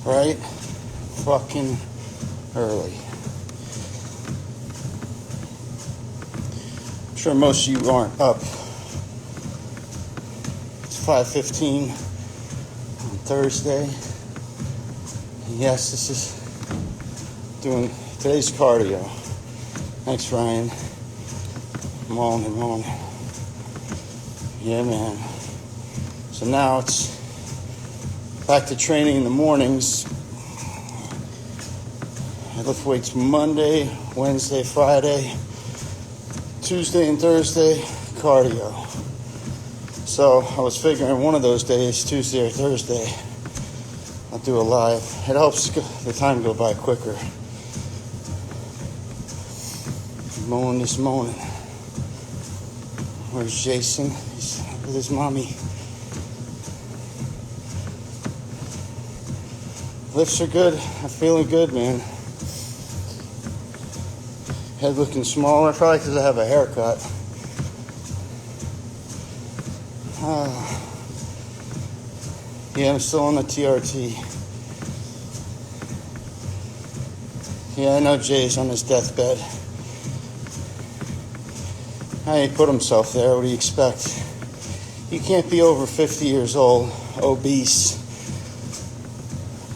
Right? Fucking early. I'm sure most of you aren't up. It's 5:15 on Thursday. And yes, this is doing today's cardio. Thanks, Ryan. Morning. Yeah, man. So now it's back to training in the mornings. I lift weights Monday, Wednesday, Friday, Tuesday and Thursday, cardio. So I was figuring one of those days, Tuesday or Thursday, I'll do a live. It helps the time go by quicker. Mowing this morning. Where's Jason? He's with his mommy. Lifts are good. I'm feeling good, man. Head looking smaller, probably because I have a haircut. Yeah, I'm still on the TRT. Yeah, I know Jay's on his deathbed. He put himself there. What do you expect? You can't be over 50 years old, obese,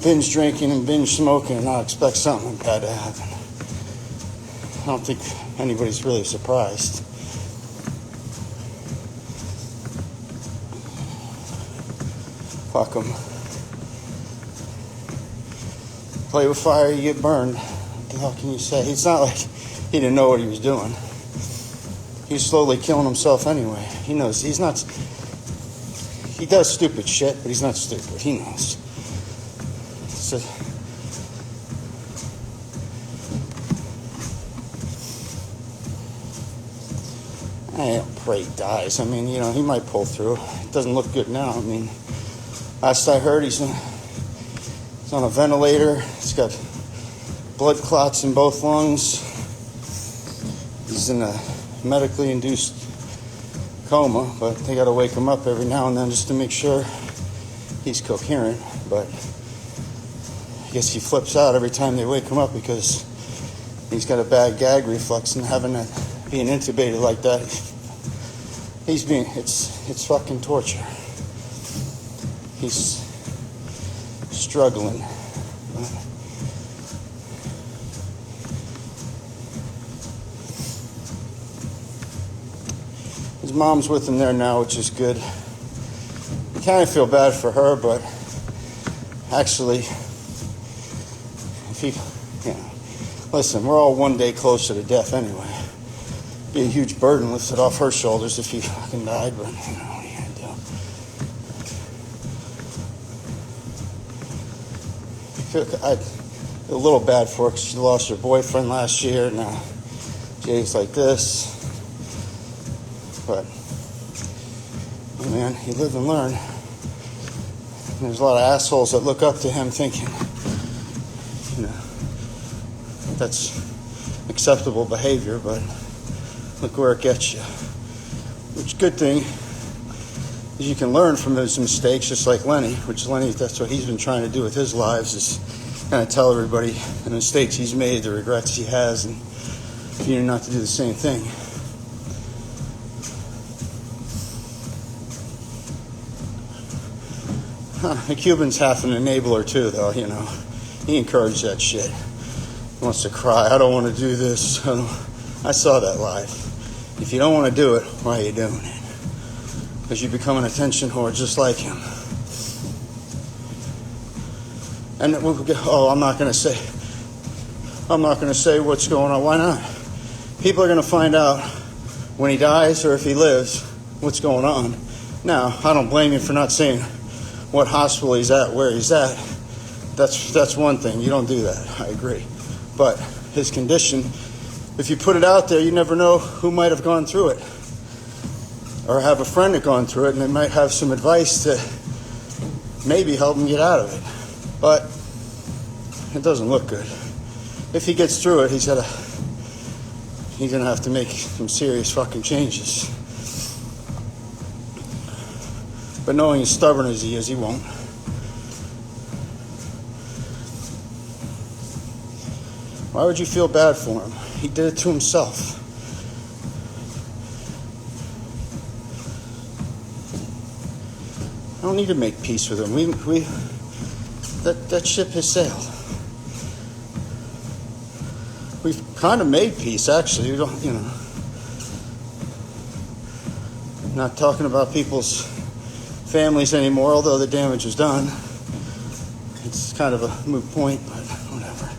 binge drinking and binge smoking and not expect something bad to happen. I don't think anybody's really surprised. Fuck him. Play with fire, you get burned. What the hell can you say? It's not like he didn't know what he was doing. He's slowly killing himself anyway. He knows he's not. He does stupid shit, but he's not stupid. He knows. So, I don't pray he dies. I mean, he might pull through. It doesn't look good now. I mean, last I heard, he's on a ventilator. He's got blood clots in both lungs. He's in a medically induced coma, but they got to wake him up every now and then just to make sure he's coherent. But I guess he flips out every time they wake him up because he's got a bad gag reflex, and being intubated like that, it's fucking torture. He's struggling. His mom's with him there now, which is good. I kind of feel bad for her, but actually, listen, we're all one day closer to death anyway. Be a huge burden lifted off her shoulders if he fucking died, but what are you gonna do? I feel a little bad for her because she lost her boyfriend last year. Now Jay's like this. But, man, he lived and learned. And there's a lot of assholes that look up to him thinking, that's acceptable behavior, but look where it gets you. Which, good thing, is you can learn from his mistakes, just like Lenny, that's what he's been trying to do with his lives, is kind of tell everybody the mistakes he's made, the regrets he has, and not to do the same thing. The Cuban's half an enabler too, though, He encouraged that shit. He wants to cry, I don't want to do this. I saw that live. If you don't want to do it, why are you doing it? Because you become an attention whore just like him. And I'm not going to say what's going on. Why not? People are going to find out when he dies or if he lives what's going on. Now, I don't blame you for not saying what hospital he's at, where he's at. That's one thing. You don't do that. I agree. But his condition, if you put it out there, you never know who might have gone through it. Or have a friend that gone through it, and they might have some advice to maybe help him get out of it. But it doesn't look good. If he gets through it, he's going to have to make some serious fucking changes. But knowing as stubborn as he is, he won't. Why would you feel bad for him? He did it to himself. I don't need to make peace with him. That ship has sailed. We've kind of made peace, actually. We don't, not talking about people's families anymore, although the damage is done. It's kind of a moot point, but whatever.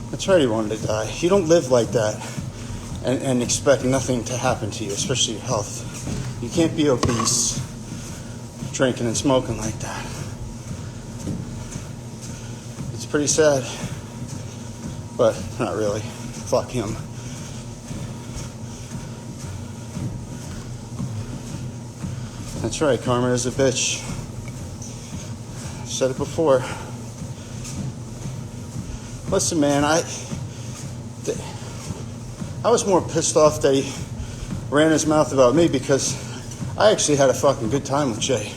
That's right, he wanted to die. You don't live like that and expect nothing to happen to you, especially your health. You can't be obese, drinking and smoking like that. It's pretty sad, but not really. Fuck him. That's right, karma is a bitch. I've said it before. Listen, man, I was more pissed off that he ran his mouth about me because I actually had a fucking good time with Jay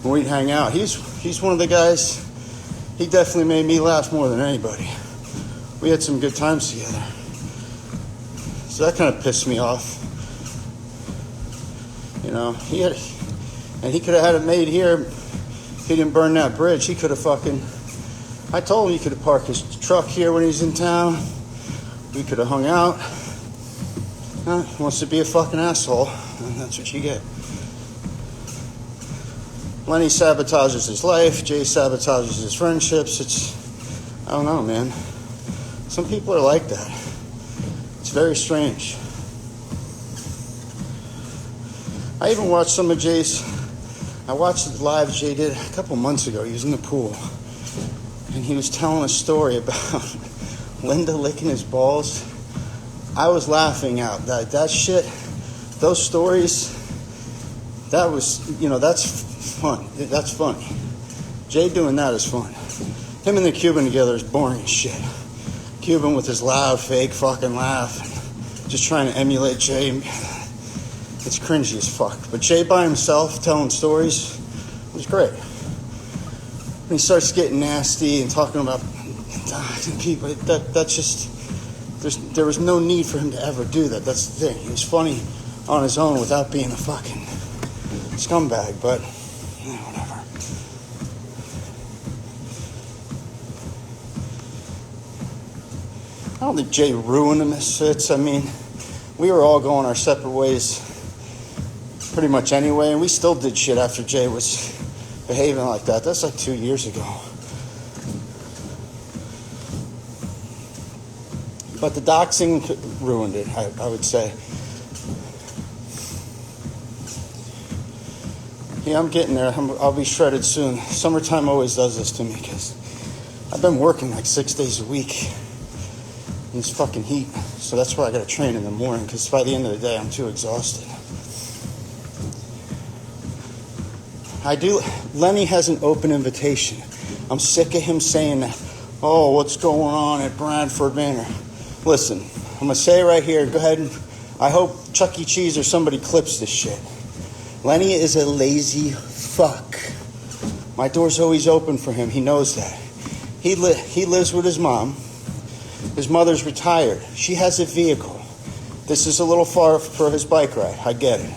when we'd hang out. He's one of the guys, he definitely made me laugh more than anybody. We had some good times together. So that kind of pissed me off. And he could have had it made here if he didn't burn that bridge. He could have I told him he could have parked his truck here when he's in town. We could have hung out. He wants to be a fucking asshole, and that's what you get. Lenny sabotages his life. Jay sabotages his friendships. I don't know, man. Some people are like that. It's very strange. I even watched some of Jay's... I watched the live Jay did a couple months ago. He was in the pool. And he was telling a story about Linda licking his balls. I was laughing out. That shit, those stories, that was, that's fun. That's funny. Jay doing that is fun. Him and the Cuban together is boring as shit. Cuban with his loud, fake fucking laugh. Just trying to emulate Jay. It's cringy as fuck. But Jay by himself telling stories was great. When he starts getting nasty and talking about people, that's just, there was no need for him to ever do that. That's the thing. He was funny on his own without being a fucking scumbag, but whatever. I don't think Jay ruined the Misfits. I mean, we were all going our separate ways pretty much anyway, and we still did shit after Jay was behaving like that. That's like 2 years ago. But the doxing ruined it, I would say. Yeah, I'm getting there. I'll be shredded soon. Summertime always does this to me because I've been working like 6 days a week in this fucking heat. So that's why I got to train in the morning because by the end of the day, I'm too exhausted. Lenny has an open invitation. I'm sick of him saying that, oh, what's going on at Bradford Manor? Listen, I'm going to say it right here. Go ahead and I hope Chuck E. Cheese or somebody clips this shit. Lenny is a lazy fuck. My door's always open for him. He knows that. He lives with his mom. His mother's retired. She has a vehicle. This is a little far for his bike ride. I get it.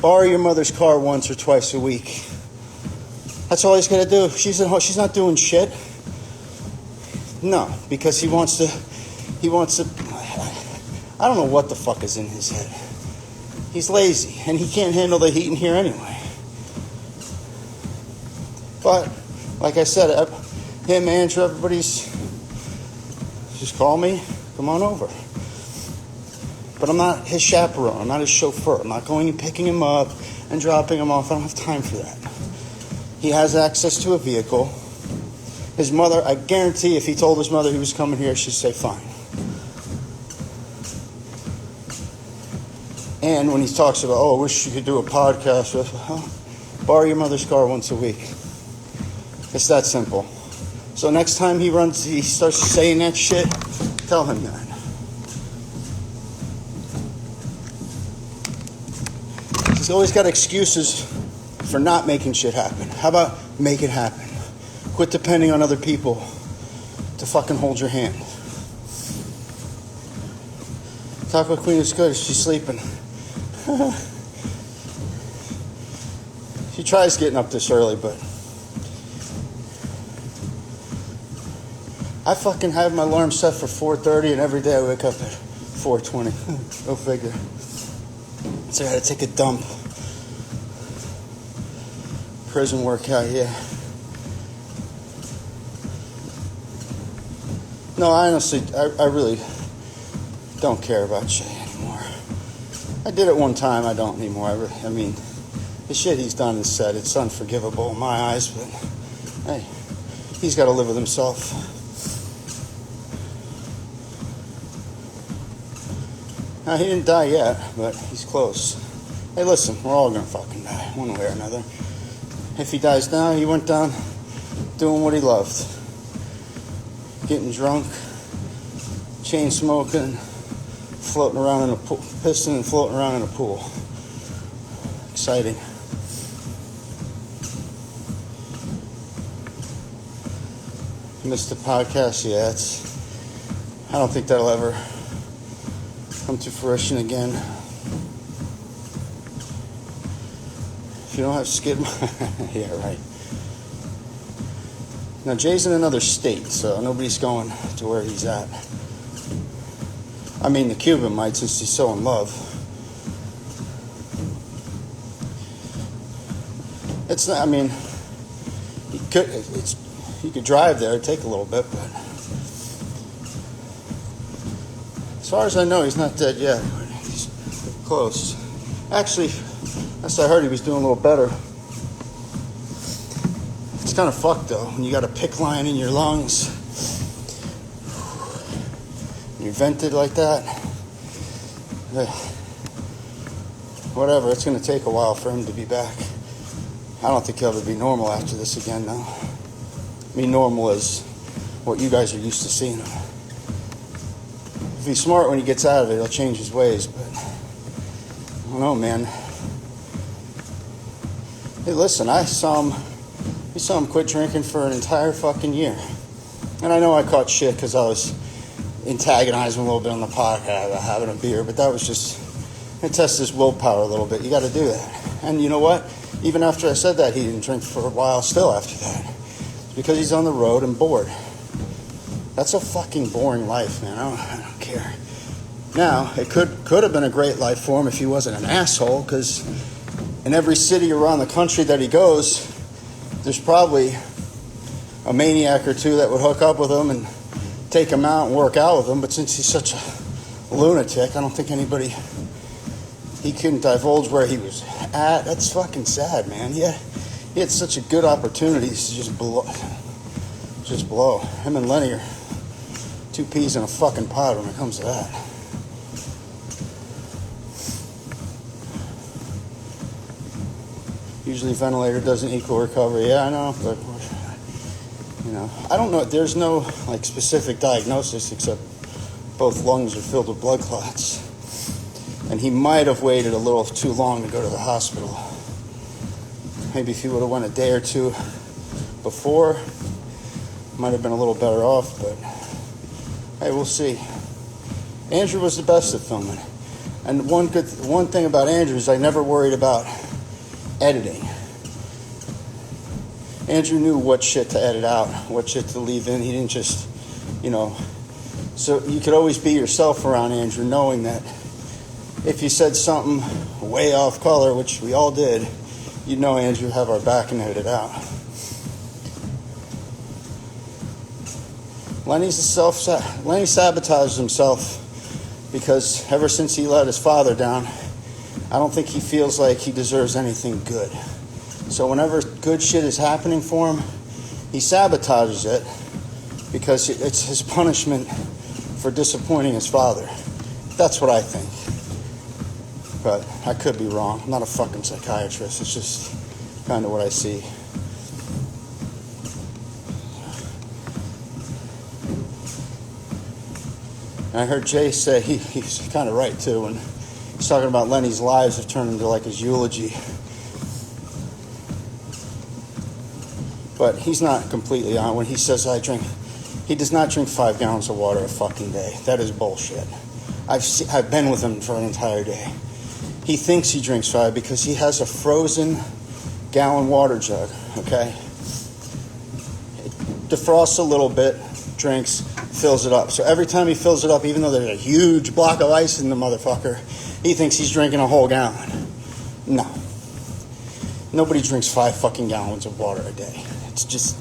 Borrow your mother's car once or twice a week. That's all he's going to do. She's not doing shit. No, because he wants to, I don't know what the fuck is in his head. He's lazy, and he can't handle the heat in here anyway. But, like I said, him, Andrew, everybody's, just call me, come on over. But I'm not his chaperone. I'm not his chauffeur. I'm not going and picking him up and dropping him off. I don't have time for that. He has access to a vehicle. His mother, I guarantee if he told his mother he was coming here, she'd say fine. And when he talks about, oh, I wish you could do a podcast with, well, borrow your mother's car once a week. It's that simple. So next time he starts saying that shit, tell him that. He's always got excuses for not making shit happen. How about make it happen? Quit depending on other people to fucking hold your hand. Taco Queen is good. She's sleeping. She tries getting up this early, but I fucking have my alarm set for 4:30, and every day I wake up at 4:20. Go figure. So I gotta take a dump. Prison workout, yeah. No, honestly, I really don't care about Shay anymore. I did it one time, I don't anymore. I mean, the shit he's done and said, it's unforgivable in my eyes, but hey, he's got to live with himself. Now, he didn't die yet, but he's close. Hey, listen, we're all gonna fucking die, one way or another. If he dies now, he went down doing what he loved. Getting drunk, chain smoking, floating around in a pool, pissing and floating around in a pool. Exciting. Missed the podcast, yeah, I don't think that'll ever come to fruition again. If you don't have skid, yeah, right. Now, Jay's in another state, so nobody's going to where he's at. I mean, the Cuban might, since he's so in love. It's not, I mean, he could drive there, it'd take a little bit, but as far as I know, he's not dead yet. He's close. Actually, as I heard, he was doing a little better. It's kind of fucked, though, when you got a PICC line in your lungs. You're vented like that. Whatever, it's going to take a while for him to be back. I don't think he'll ever be normal after this again, though. I mean, normal is what you guys are used to seeing him. If he's smart when he gets out of it, he'll change his ways, but I don't know, man. Hey, listen, we saw him quit drinking for an entire fucking year. And I know I caught shit because I was antagonizing a little bit on the podcast about having a beer, but that was just, it tests his willpower a little bit. You got to do that. And you know what? Even after I said that, he didn't drink for a while still after that. It's because he's on the road and bored. That's a fucking boring life, man. I don't care. Now, it could have been a great life for him if he wasn't an asshole, because in every city around the country that he goes, there's probably a maniac or two that would hook up with him and take him out and work out with him. But since he's such a lunatic, I don't think he couldn't divulge where he was at. That's fucking sad, man. He had such a good opportunities to just blow. Him and Lenny are two peas in a fucking pod when it comes to that. Usually ventilator doesn't equal recovery. Yeah, I know, but you know, I don't know. There's no like specific diagnosis except both lungs are filled with blood clots, and he might have waited a little too long to go to the hospital. Maybe if he would have went a day or two before, might have been a little better off. But hey, we'll see. Andrew was the best at filming, and one thing about Andrew is I never worried about editing. Andrew knew what shit to edit out, what shit to leave in. He didn't just, so you could always be yourself around Andrew, knowing that if you said something way off color, which we all did, you'd know Andrew have our back and edit it out. Lenny sabotages himself because ever since he let his father down, I don't think he feels like he deserves anything good. So whenever good shit is happening for him, he sabotages it because it's his punishment for disappointing his father. That's what I think. But I could be wrong. I'm not a fucking psychiatrist. It's just kind of what I see. And I heard Jay say he's kind of right too when he He's talking about Lenny's lives have turned into like his eulogy. But he's not completely on when he says he does not drink 5 gallons of water a fucking day. That is bullshit. I've been with him for an entire day. He thinks he drinks 5 because he has a frozen gallon water jug, okay? It defrosts a little bit, drinks, fills it up. So every time he fills it up, even though there's a huge block of ice in the motherfucker, he thinks he's drinking a whole gallon. No. Nobody drinks 5 fucking gallons of water a day. It's just...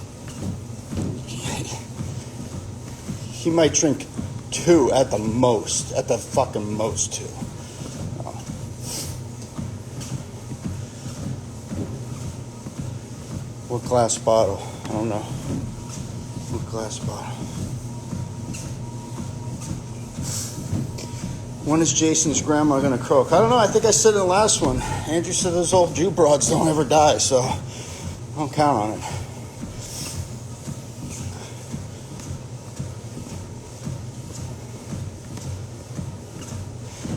He might drink 2 at the most. At the fucking most 2. What glass bottle? I don't know. What glass bottle? When is Jason's grandma gonna croak? I don't know. I think I said in the last one. Andrew said those old Jew broads don't ever die, so I don't count on it.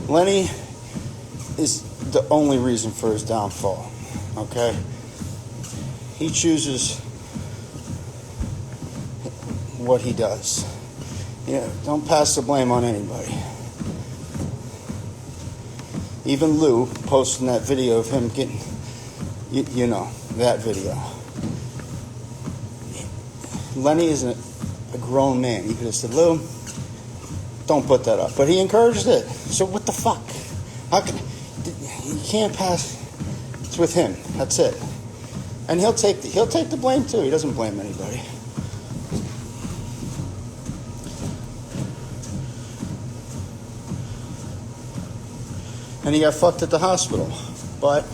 Lenny is the only reason for his downfall, okay? He chooses what he does. Yeah, don't pass the blame on anybody. Even Lou posting that video of him getting, you know, that video. Lenny isn't a grown man. He could have said, Lou, don't put that up. But he encouraged it. So what the fuck? How can, you can't pass. It's with him. That's it. And he'll take the blame too. He doesn't blame anybody. And he got fucked at the hospital. But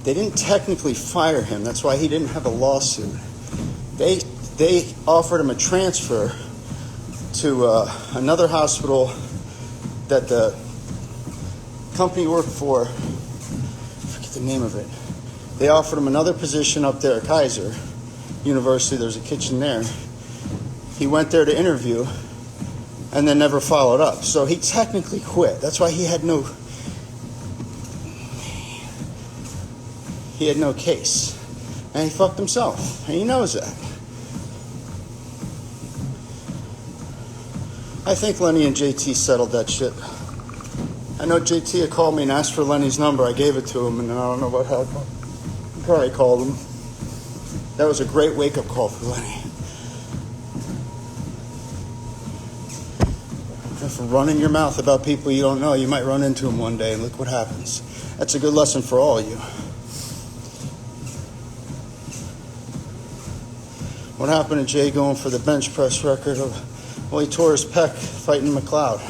they didn't technically fire him. That's why he didn't have a lawsuit. They offered him a transfer to another hospital that the company he worked for, I forget the name of it. They offered him another position up there at Kaiser University. There's a kitchen there. He went there to interview and then never followed up. So he technically quit. That's why he had no case. And he fucked himself. And he knows that. I think Lenny and JT settled that shit. I know JT had called me and asked for Lenny's number. I gave it to him, and I don't know what happened. He probably called him. That was a great wake-up call for Lenny. If running your mouth about people you don't know, you might run into them one day, and look what happens. That's a good lesson for all of you. What happened to Jay going for the bench press record of... Well, he tore his pec fighting McCook.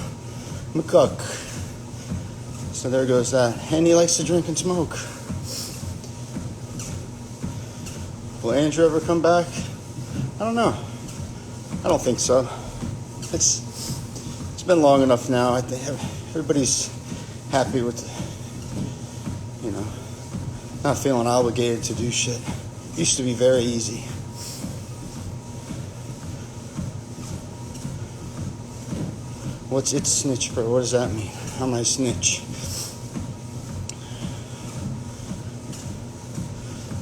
So there goes that. And he likes to drink and smoke. Will Andrew ever come back? I don't know. I don't think so. It's been long enough now. I think everybody's happy with, not feeling obligated to do shit. Used to be very easy. What's it snitch for? What does that mean? How am I a snitch?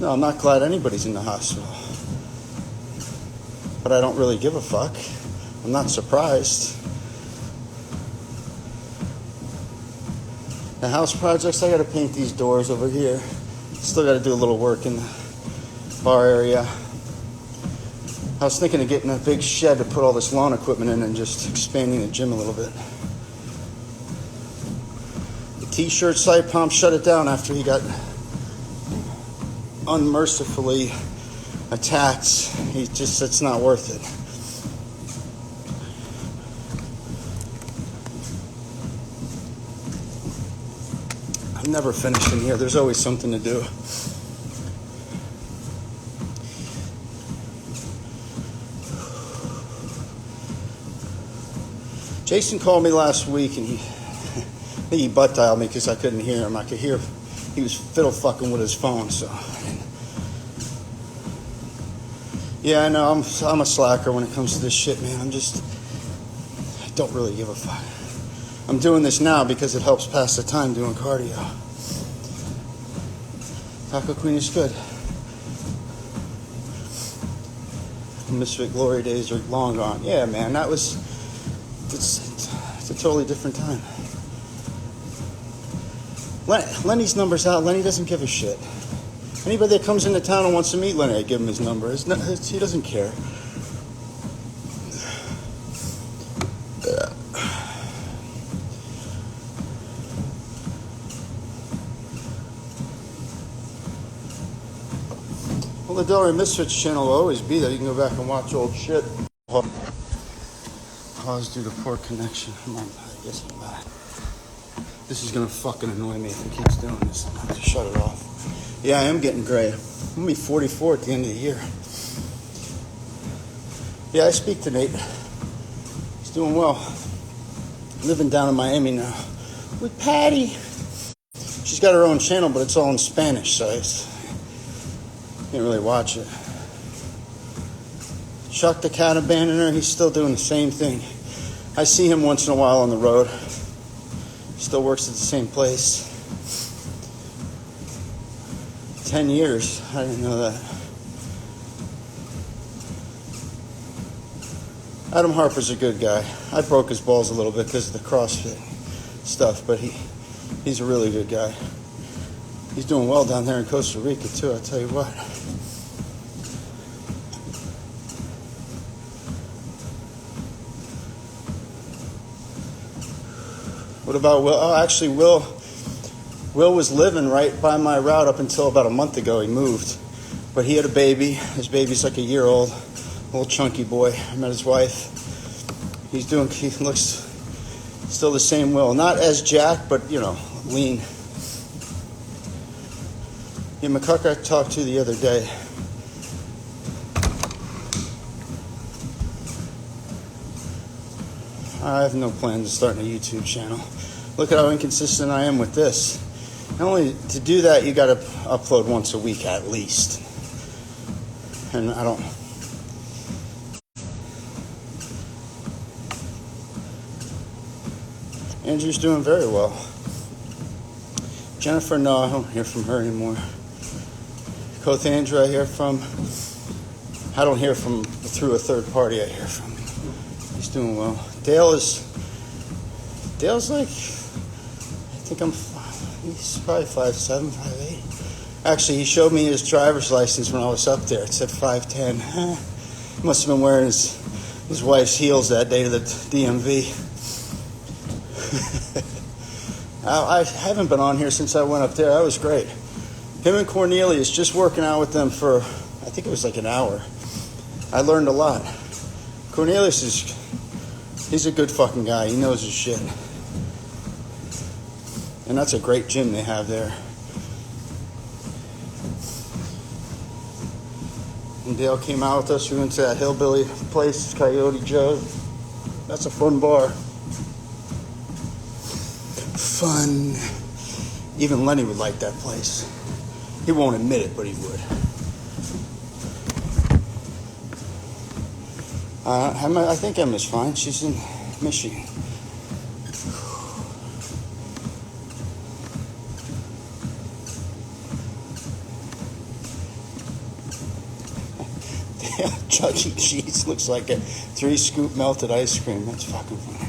No, I'm not glad anybody's in the hospital. But I don't really give a fuck. I'm not surprised. The house projects, I gotta paint these doors over here. Still gotta do a little work in the bar area. I was thinking of getting a big shed to put all this lawn equipment in and just expanding the gym a little bit. The t-shirt site, Pomp shut it down after he got unmercifully attacked. He just said it's not worth it. I'm never finished in here. There's always something to do. Jason called me last week and he butt dialed me because I couldn't hear him. I could hear he was fiddle fucking with his phone. So yeah, I know I'm a slacker when it comes to this shit, man. I don't really give a fuck. I'm doing this now because it helps pass the time doing cardio. Taco Queen is good. Misfit Glory days are long gone. Yeah, man, it's a totally different time. Lenny's number's out. Lenny doesn't give a shit. Anybody that comes into town and wants to meet Lenny, I give him his number. He doesn't care. Well, the Delray Misfits channel will always be there. You can go back and watch old shit. Pause due to poor connection. I guess I'm back. This is gonna fucking annoy me if it keeps doing this. I'm gonna have to shut it off. Yeah, I am getting gray. I'm gonna be 44 at the end of the year. Yeah, I speak to Nate. He's doing well. Living down in Miami now with Patty. She's got her own channel, but it's all in Spanish, so can't really watch it. Chuck the cat abandoner, he's still doing the same thing. I see him once in a while on the road. Still works at the same place. 10 years, I didn't know that. Adam Harper's a good guy. I broke his balls a little bit because of the CrossFit stuff, but he's a really good guy. He's doing well down there in Costa Rica too, I'll tell you what. What about Will? Oh, actually, Will was living right by my route up until about a month ago. He moved. But he had a baby. His baby's like a year old. Little chunky boy. I met his wife. He looks still the same Will. Not as jacked, but, lean. Yeah, McCucker I talked to the other day. I have no plans of starting a YouTube channel. Look at how inconsistent I am with this. And only to do that, you got to upload once a week at least. And I don't. Andrew's doing very well. Jennifer, no, I don't hear from her anymore. Koth Andrew, I hear from. I don't hear from through a third party. I hear from. He's doing well. Dale's like, he's probably 5'7", 5'8". Actually, he showed me his driver's license when I was up there. It said 5'10". He must have been wearing his wife's heels that day to the DMV. I haven't been on here since I went up there. That was great. Him and Cornelius, just working out with them for, I think it was like an hour. I learned a lot. Cornelius he's a good fucking guy. He knows his shit. And that's a great gym they have there. And Dale came out with us. We went to that hillbilly place, Coyote Joe. That's a fun bar. Fun. Even Lenny would like that place. He won't admit it, but he would. I think Emma's fine. She's in Michigan. Chuck E. Cheese looks like a 3-scoop melted ice cream. That's fucking funny.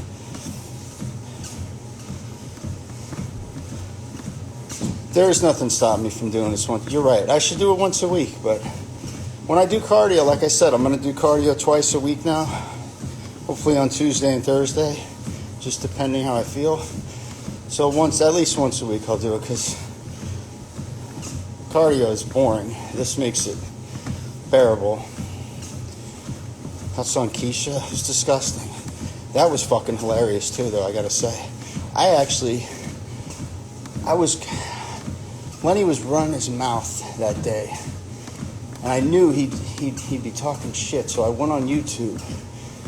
There's nothing stopping me from doing this one. You're right. I should do it once a week, but when I do cardio, like I said, I'm going to do cardio twice a week now. Hopefully on Tuesday and Thursday, just depending how I feel. So at least once a week I'll do it because cardio is boring. This makes it bearable. That song Keisha was disgusting. That was fucking hilarious too, though, I gotta say. Lenny was running his mouth that day. And I knew he'd be talking shit, so I went on YouTube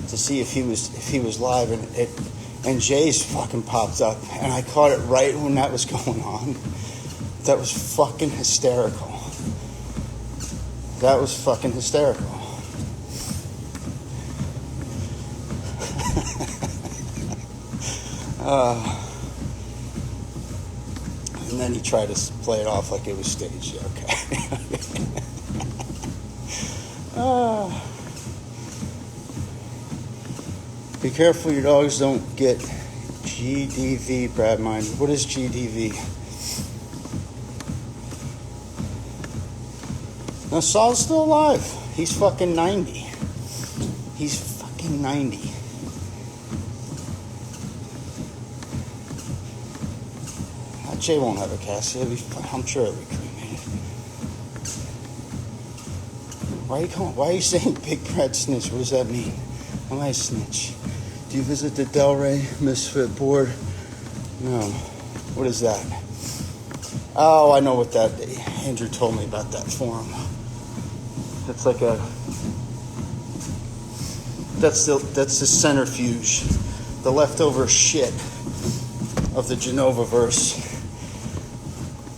to see if he was live, and Jay's fucking popped up, and I caught it right when that was going on. That was fucking hysterical. That was fucking hysterical. And then he tried to play it off like it was staged. Okay. Be careful your dogs don't get GDV, Brad Mind. What is GDV? Now, Saul's still alive. He's fucking 90. He's fucking 90. Jay won't have a casket. I'm sure it'll be cremated. Why are you saying Big Brad snitch? What does that mean? Am I a snitch? Do you visit the Delray Misfit board? No. What is that? Oh, I know what that. Andrew told me about that forum. That's like a. That's the centrifuge, the leftover shit of the Genova-verse.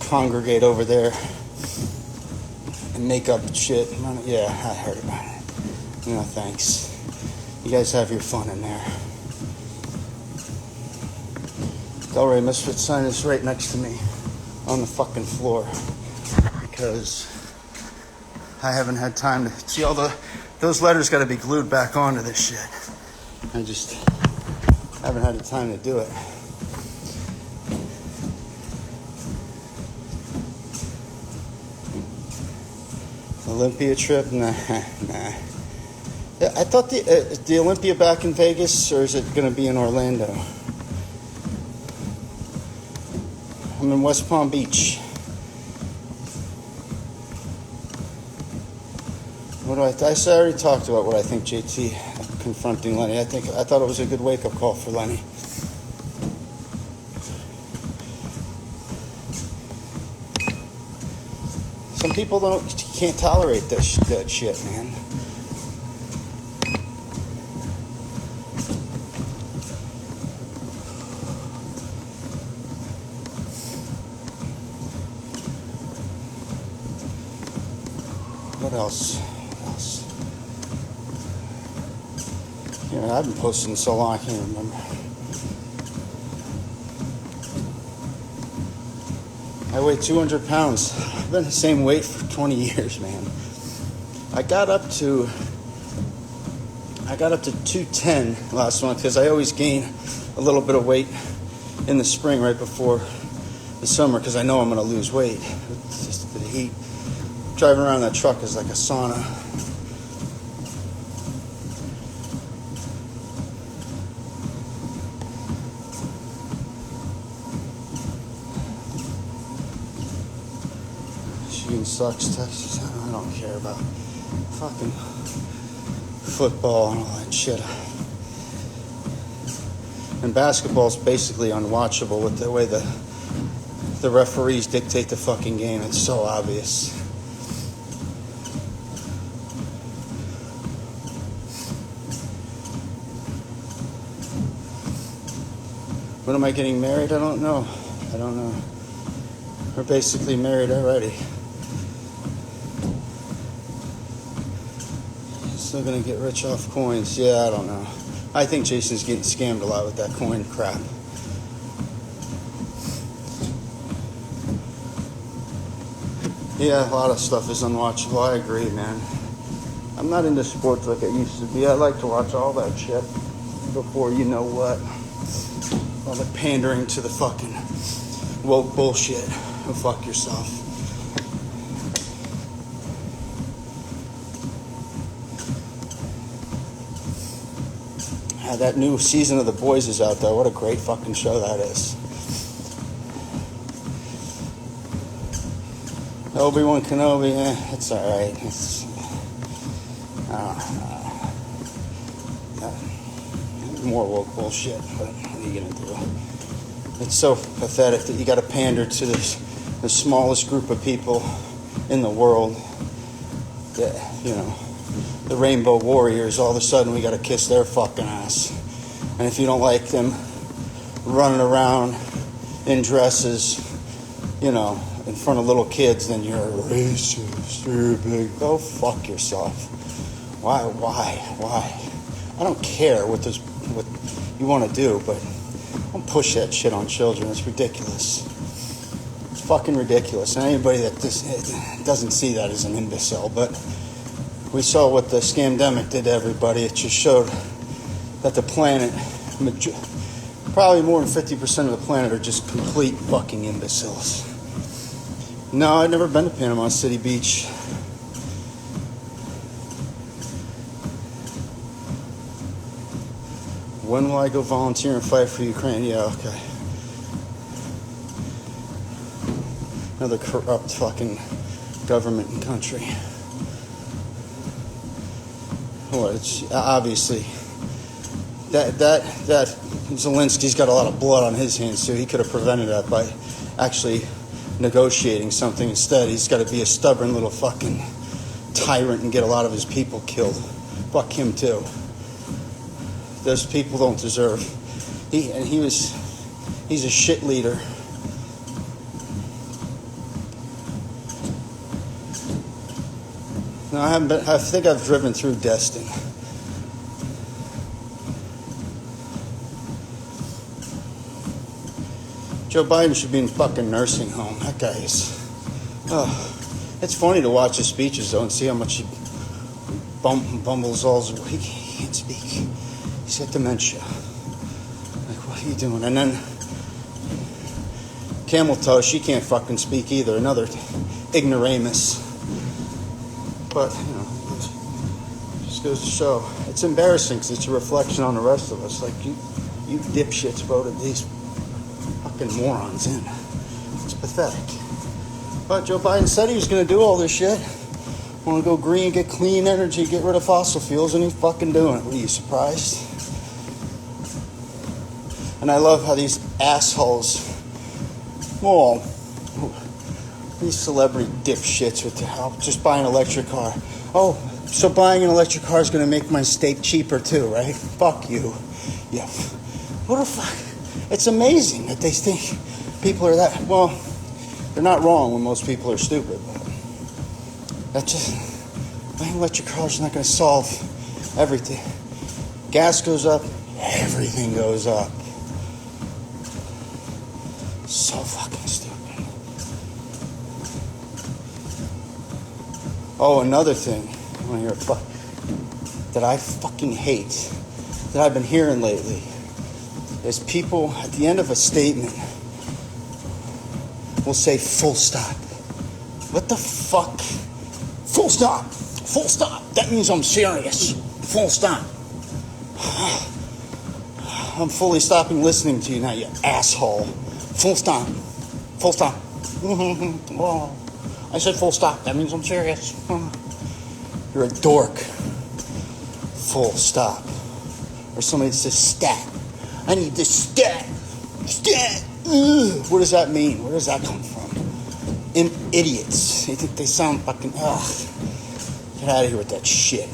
Congregate over there and make up shit. Yeah, I heard about it. No, thanks. You guys have your fun in there. Delray Misfit sign is right next to me on the fucking floor because I haven't had time to see all those letters got to be glued back onto this shit. I just haven't had the time to do it. Olympia trip? Nah. I thought the Olympia back in Vegas, or is it going to be in Orlando? I'm in West Palm Beach. I already talked about what I think JT confronting Lenny. I thought it was a good wake-up call for Lenny. Some people can't tolerate that shit, man. What else? Yeah, I've been posting so long I can't remember. I weigh 200 pounds. I've been the same weight for 20 years, man. I got up to 210 last month because I always gain a little bit of weight in the spring right before the summer because I know I'm going to lose weight. It's just the heat. Driving around that truck is like a sauna. Michigan sucks, Texas. I don't care about fucking football and all that shit. And basketball's basically unwatchable with the way the referees dictate the fucking game. It's so obvious. When am I getting married? I don't know. We're basically married already. Still gonna get rich off coins. Yeah, I don't know. I think Jason's getting scammed a lot with that coin crap. Yeah, a lot of stuff is unwatchable. I agree, man. I'm not into sports like I used to be. I like to watch all that shit before you know what. All the pandering to the fucking woke bullshit. Go fuck yourself. That new season of The Boys is out there. What a great fucking show that is. Obi-Wan Kenobi, it's alright. More woke bullshit, but what are you gonna do? It's so pathetic that you gotta pander to the smallest group of people in the world. That, you know, the Rainbow Warriors, all of a sudden we gotta kiss their fucking ass. And if you don't like them running around in dresses, you know, in front of little kids, then you're a racist, you're big. Go fuck yourself. Why? I don't care what you want to do, but Don't push that shit on children. It's ridiculous. It's fucking ridiculous. And anybody that doesn't see that is an imbecile. But we saw what the scamdemic did to everybody. It just showed that the planet, probably more than 50% of the planet, are just complete fucking imbeciles. No, I've never been to Panama City Beach. When will I go volunteer and fight for Ukraine? Yeah, okay. Another corrupt fucking government and country. Well, it's obviously that Zelensky's got a lot of blood on his hands too. He could have prevented that by actually negotiating something instead. He's got to be a stubborn little fucking tyrant and get a lot of his people killed. Fuck him too. Those people don't deserve. He's a shit leader. No, I haven't been. I think I've driven through Destin. Joe Biden should be in fucking nursing home. That guy is. It's funny to watch his speeches though and see how much he bumbles all. He can't speak. He's got dementia. Like, what are you doing? And then Camel Toe, she can't fucking speak either. Another ignoramus. But, you know, it just goes to show. It's embarrassing because it's a reflection on the rest of us. Like, you dipshits voted these fucking morons in. It's pathetic. But Joe Biden said he was going to do all this shit. Want to go green, get clean energy, get rid of fossil fuels, and he's fucking doing it. What, are you surprised? And I love how these assholes, well, these celebrity dipshits with just buying an electric car. Oh, so buying an electric car is going to make my steak cheaper too, right? Fuck you. Yeah. What the fuck? It's amazing that they think people are that, well, they're not wrong when most people are stupid. But buying an electric car is not going to solve everything. Gas goes up, everything goes up. So fucking stupid. Oh, another thing I want to hear that I fucking hate, that I've been hearing lately, is people at the end of a statement will say full stop. What the fuck? Full stop. Full stop. That means I'm serious. Full stop. I'm fully stopping listening to you now, you asshole. Full stop. Full stop. Oh, I said full stop. That means I'm serious. You're a dork. Full stop. Or somebody says stat. I need this stat. Stat. Ugh. What does that mean? Where does that come from? Idiots. They think they sound fucking. Ugh. Get out of here with that shit.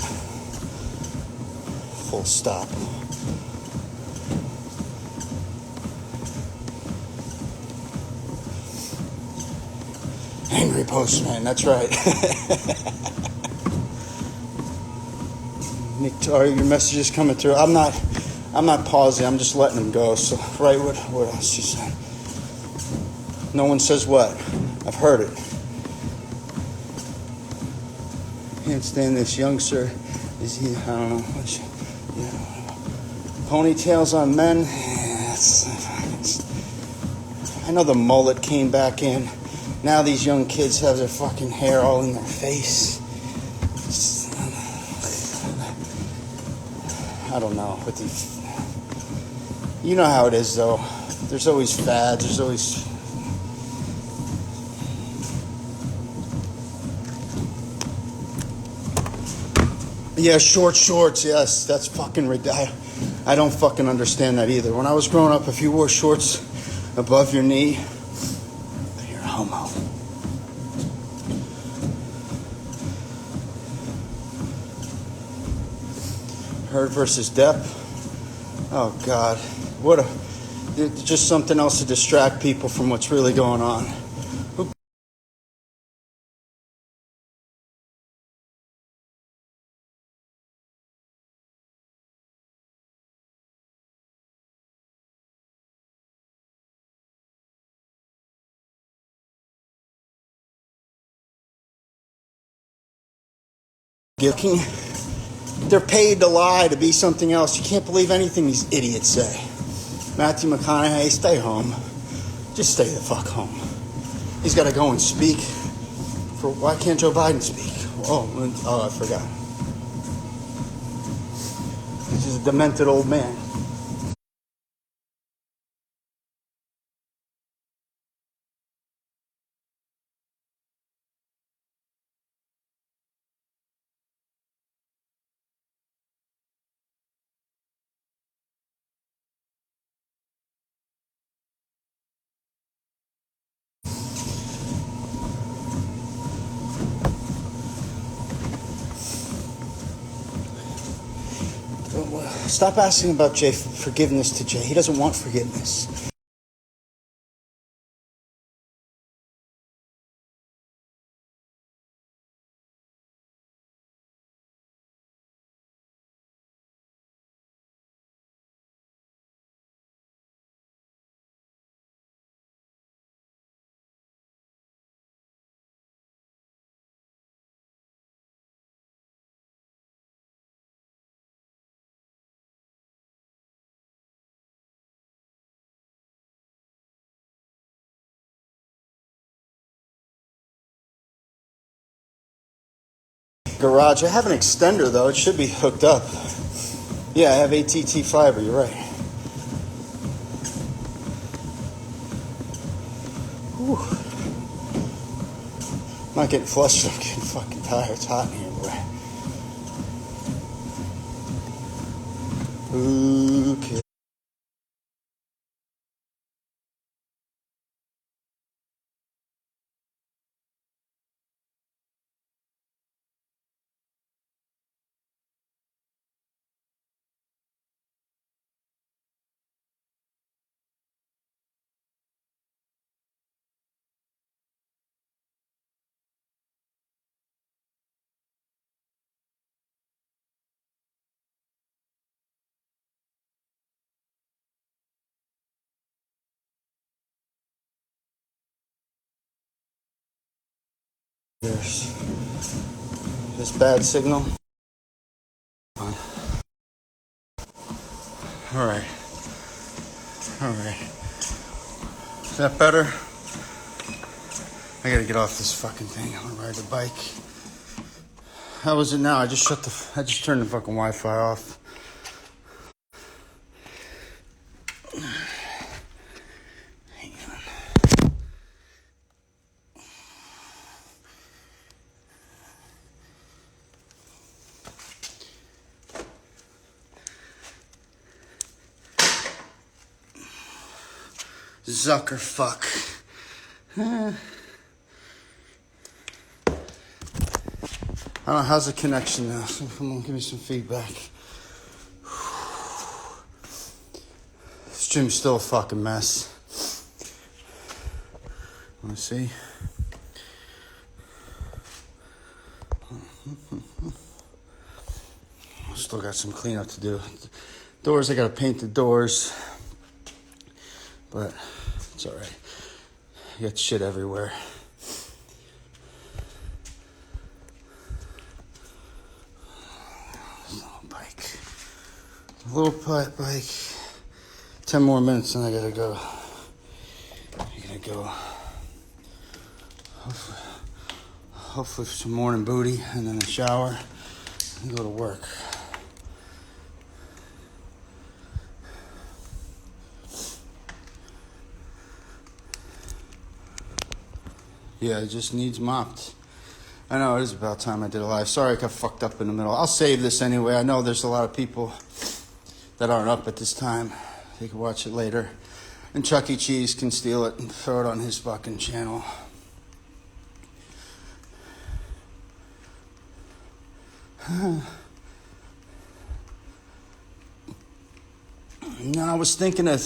Full stop. Angry postman, that's right. Nick, your message is coming through. I'm not pausing. I'm just letting them go. So, right, what else you said? No one says what. I've heard it. Can't stand this youngster. Is he? I don't know. Ponytails on men. I know the mullet came back in. Now these young kids have their fucking hair all in their face. I don't know. You know how it is, though. There's always fads. There's always. Yeah, short shorts. Yes, that's fucking ridiculous. I don't fucking understand that either. When I was growing up, if you wore shorts above your knee, you're a homo. Heard versus Depp. Oh God, just something else to distract people from what's really going on. They're paid to lie, to be something else. You can't believe anything these idiots say. Matthew McConaughey, stay home. Just stay the fuck home. He's got to go and speak. Why can't Joe Biden speak? Oh, I forgot. He's just a demented old man. Stop asking about forgiveness to Jay. He doesn't want forgiveness. Garage. I have an extender though. It should be hooked up. Yeah, I have ATT fiber. You're right. Whew. I'm not getting flustered. I'm getting fucking tired. It's hot in here, boy. Okay. There's this bad signal. All right. Is that better? I gotta get off this fucking thing. I'm gonna ride the bike. How is it now? I just turned the fucking Wi-Fi off. Hang on. Zucker fuck. I don't know, how's the connection now? Come on, give me some feedback. This gym's still a fucking mess. Wanna see? Still got some cleanup to do. Doors, I gotta paint the doors. But it's alright. You got shit everywhere. Little bike. 10 more minutes and I gotta go. Hopefully for some morning booty and then a shower and go to work. Yeah, it just needs mopped. I know, it is about time I did a live. Sorry I got fucked up in the middle. I'll save this anyway. I know there's a lot of people that aren't up at this time. They can watch it later. And Chuck E. Cheese can steal it and throw it on his fucking channel. Now I was thinking of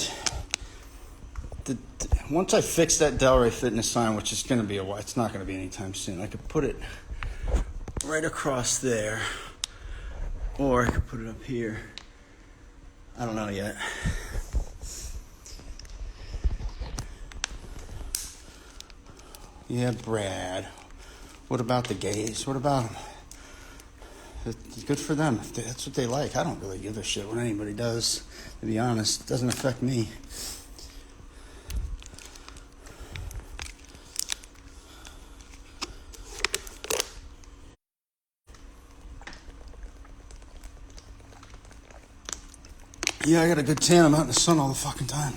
once I fix that Delray Fitness sign, which is going to be it's not going to be anytime soon. I could put it right across there, or I could put it up here. I don't know yet. Yeah, Brad. What about the gays? What about them? Good for them. If that's what they like. I don't really give a shit what anybody does, to be honest. It doesn't affect me. Yeah, I got a good tan. I'm out in the sun all the fucking time.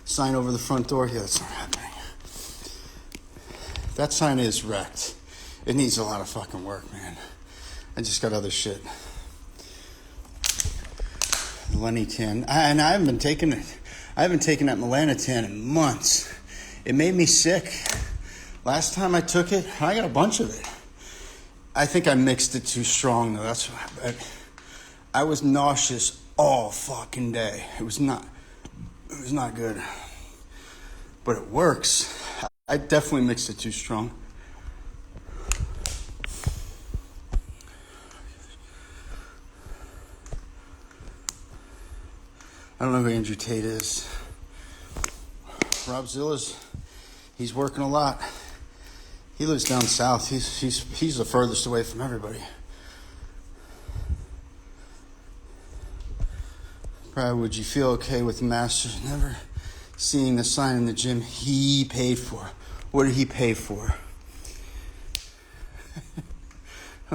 Sign over the front door. Yeah, that's not happening. That sign is wrecked. It needs a lot of fucking work, man. I just got other shit. The Lenny tan. I haven't been taking it. I haven't taken that Melanotan in months. It made me sick. Last time I took it, I got a bunch of it. I think I mixed it too strong, though. That's what I was nauseous all fucking day. It was not good. But it works. I definitely mixed it too strong. I don't know who Andrew Tate is. Rob Zilla's, he's working a lot. He lives down south. He's the furthest away from everybody. Brad, would you feel okay with the Masters never seeing the sign in the gym he paid for? What did he pay for?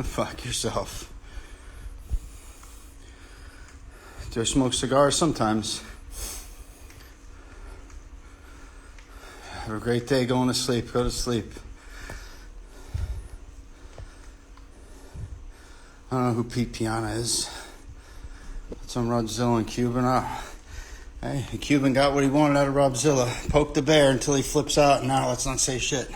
Fuck yourself. Do I smoke cigars? Sometimes. Have a great day going to sleep. Go to sleep. I don't know who Pete Piana is. Some Rodzilla and Cuban. Oh. Hey, Cuban got what he wanted out of Robzilla. Poked the bear until he flips out, and now let's not say shit.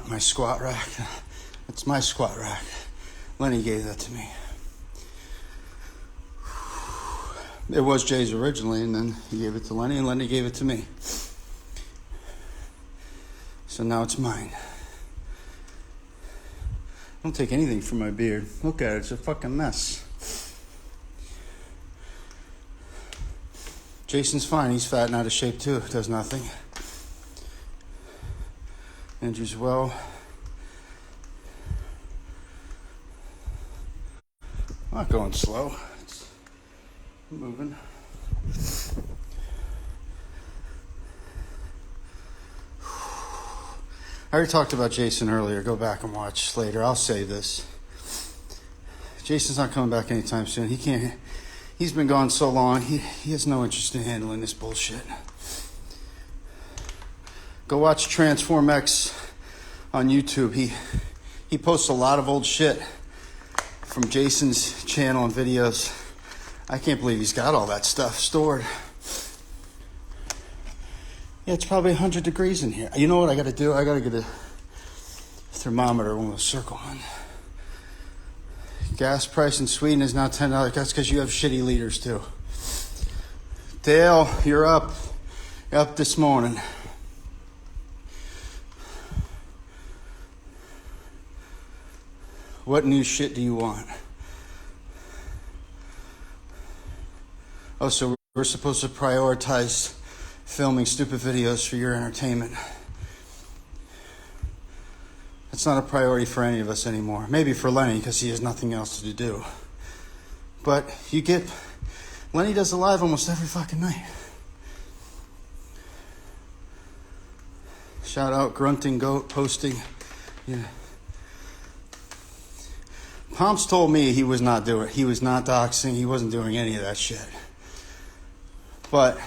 My squat rack. That's my squat rack. Lenny gave that to me. It was Jay's originally, and then he gave it to Lenny, and Lenny gave it to me. So now it's mine. Don't take anything from my beard. Look at it. It's a fucking mess. Jason's fine. He's fat and out of shape, too. Does nothing. Andrew's well. I'm not going slow. It's moving. I already talked about Jason earlier. Go back and watch later. I'll say this. Jason's not coming back anytime soon. He can't. He's been gone so long. He has no interest in handling this bullshit. Go watch Transform X on YouTube. He posts a lot of old shit from Jason's channel and videos. I can't believe he's got all that stuff stored. Yeah, it's probably 100 degrees in here. You know what I got to do? I got to get a thermometer when we'll circle on. Gas price in Sweden is now $10. That's because you have shitty leaders too. Dale, you're up. You're up this morning. What new shit do you want? Oh, so we're supposed to prioritize filming stupid videos for your entertainment. That's not a priority for any of us anymore. Maybe for Lenny, because he has nothing else to do. But Lenny does a live almost every fucking night. Shout out Grunting Goat posting. Yeah. Pomps told me he was not doxing, he wasn't doing any of that shit. But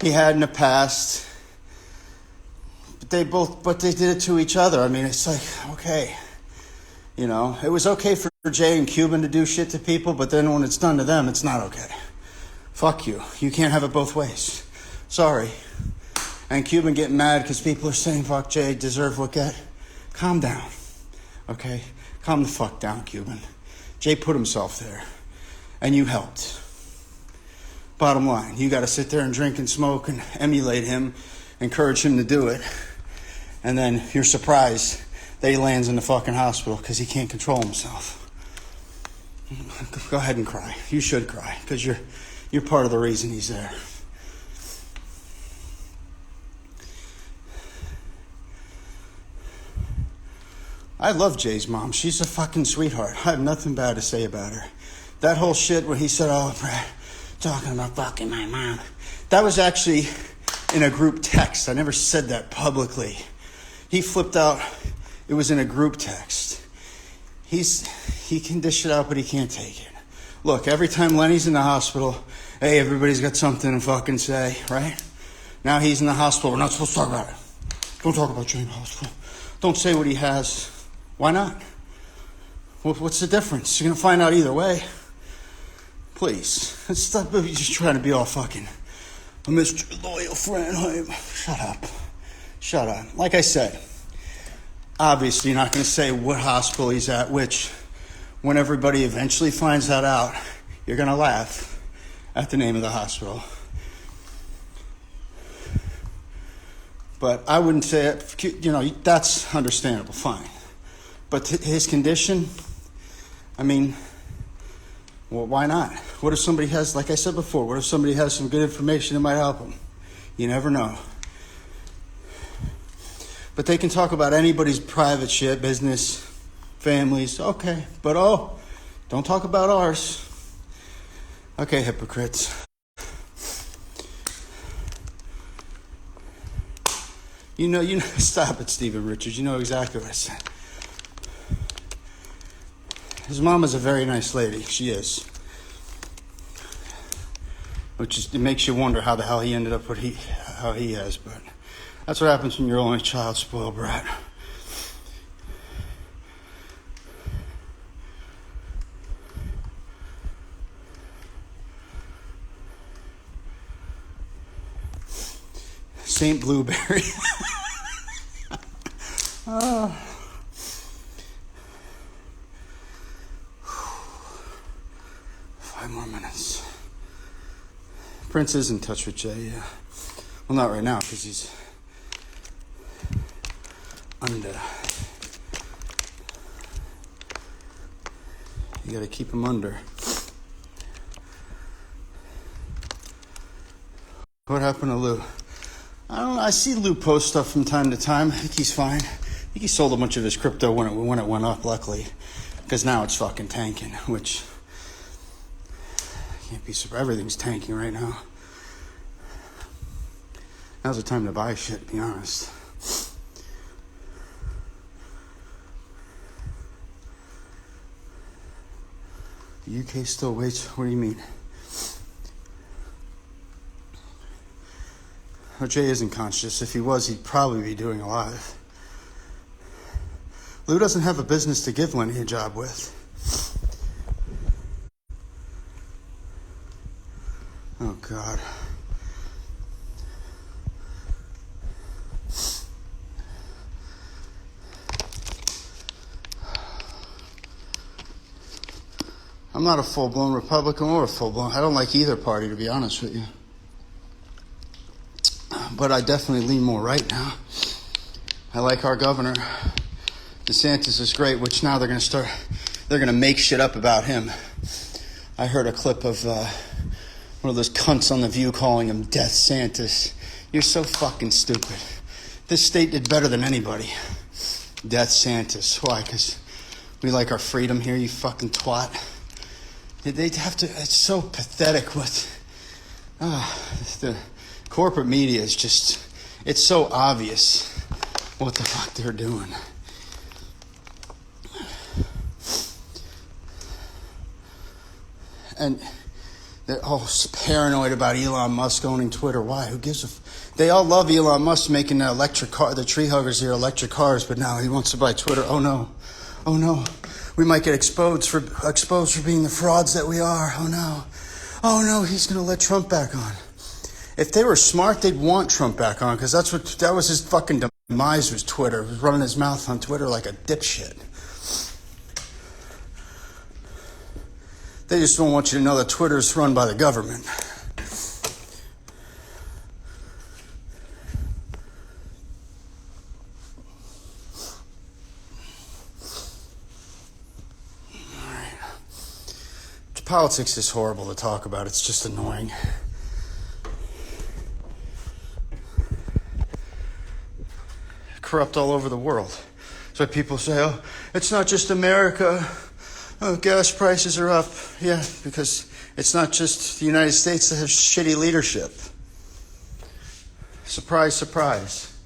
he had in the past. But they did it to each other. I mean, it's like, okay. You know, it was okay for Jay and Cuban to do shit to people, but then when it's done to them, it's not okay. Fuck you. You can't have it both ways. Sorry. And Cuban getting mad because people are saying, fuck Jay, deserve what get. Calm down. Okay? Calm the fuck down, Cuban. Jay put himself there. And you helped. Bottom line, you got to sit there and drink and smoke and emulate him, encourage him to do it. And then you're surprised that he lands in the fucking hospital because he can't control himself. Go ahead and cry. You should cry because you're part of the reason he's there. I love Jay's mom. She's a fucking sweetheart. I have nothing bad to say about her. That whole shit where he said, oh, Brad, talking about fucking my mom. That was actually in a group text. I never said that publicly. He flipped out. It was in a group text. He can dish it out, but he can't take it. Look, every time Lenny's in the hospital, hey, everybody's got something to fucking say, right? Now he's in the hospital. We're not supposed to talk about it. Don't talk about Jay in the hospital. Don't say what he has. Why not? What's the difference? You're going to find out either way. Please. Stop just trying to be all fucking a Mr. Loyal friend. Shut up. Shut up. Like I said, obviously you're not going to say what hospital he's at, which when everybody eventually finds that out, you're going to laugh at the name of the hospital. But I wouldn't say it, you know, that's understandable, fine. But his condition, I mean, well, why not? What if somebody has, like I said before, what if somebody has some good information that might help him? You never know. But they can talk about anybody's private shit, business, families, okay. But don't talk about ours. Okay, hypocrites. You know, stop it, Stephen Richards. You know exactly what I said. His mom is a very nice lady. She is. It makes you wonder how the hell he ended up how he has. But that's what happens when you're only child, spoiled brat. Saint Blueberry. Oh. 5 more minutes. Prince is in touch with Jay, yeah. Well, not right now, because he's under. You gotta keep him under. What happened to Lou? I don't know. I see Lou post stuff from time to time. I think he's fine. I think he sold a bunch of his crypto when it went up, luckily. Because now it's fucking tanking, which I can't be surprised. Everything's tanking right now. Now's the time to buy shit, to be honest. The UK still waits. What do you mean? Well, Jay isn't conscious. If he was, he'd probably be doing a live. Lou doesn't have a business to give Lenny a job with. Oh, God. I'm not a full-blown Republican or a full-blown. I don't like either party, to be honest with you. But I definitely lean more right now. I like our governor. DeSantis is great, which now they're going to make shit up about him. I heard a clip of one of those cunts on The View calling him Death Santis. You're so fucking stupid. This state did better than anybody. Death Santis. Why? Because we like our freedom here, you fucking twat. They'd have to, it's so pathetic what, the corporate media is just, it's so obvious what the fuck they're doing. And they're all paranoid about Elon Musk owning Twitter. Why? Who gives a they all love Elon Musk making the electric car, the tree huggers here electric cars, but now he wants to buy Twitter. Oh no. Oh no. We might get exposed for being the frauds that we are. Oh no. Oh no, he's going to let Trump back on. If they were smart, they'd want Trump back on, because that was his fucking demise, was Twitter. He was running his mouth on Twitter like a dipshit. They just don't want you to know that Twitter's run by the government. All right. Politics is horrible to talk about. It's just annoying. Corrupt all over the world. So So people say, oh, it's not just America. Oh, gas prices are up. Yeah, because it's not just the United States that has shitty leadership. Surprise, surprise.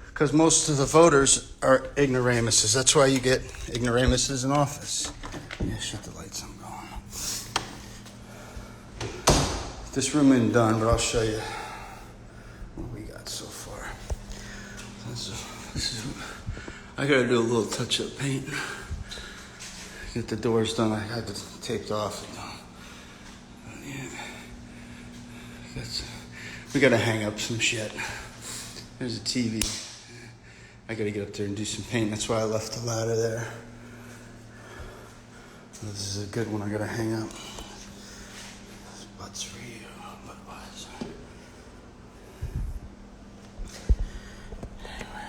Because most of the voters are ignoramuses. That's why you get ignoramuses in office. Yeah, shut the lights, I'm going. This room isn't done, but I'll show you what we got so far. I gotta do a little touch-up paint. Get the doors done. I had it taped off. Yeah. We gotta hang up some shit. There's a TV. I gotta get up there and do some paint. That's why I left the ladder there. This is a good one I gotta hang up. This butt's for you, Budweiser. Anyway.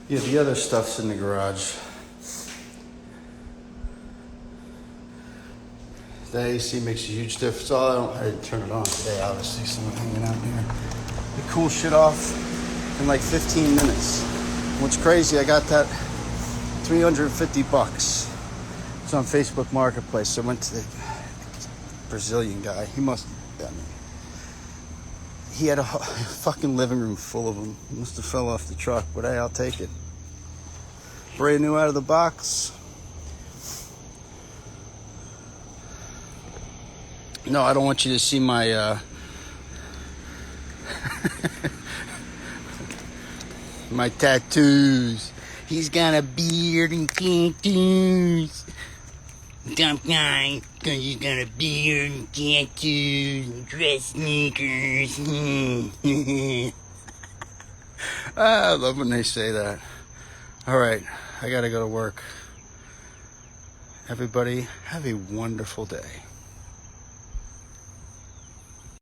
Yeah, the other stuff's in the garage. The AC makes a huge difference. I didn't turn it on today, obviously, so I'm hanging out here. The cool shit off in like 15 minutes. What's crazy, I got that $350. It's on Facebook Marketplace. So I went to the Brazilian guy. He had a fucking living room full of them. He must have fell off the truck, but hey, I'll take it. Brand new out of the box. No, I don't want you to see my my tattoos. He's got a beard and tattoos. Tough guy, cause he's got a beard and tattoos and dress sneakers. I love when they say that. Alright, I gotta go to work. Everybody, have a wonderful day.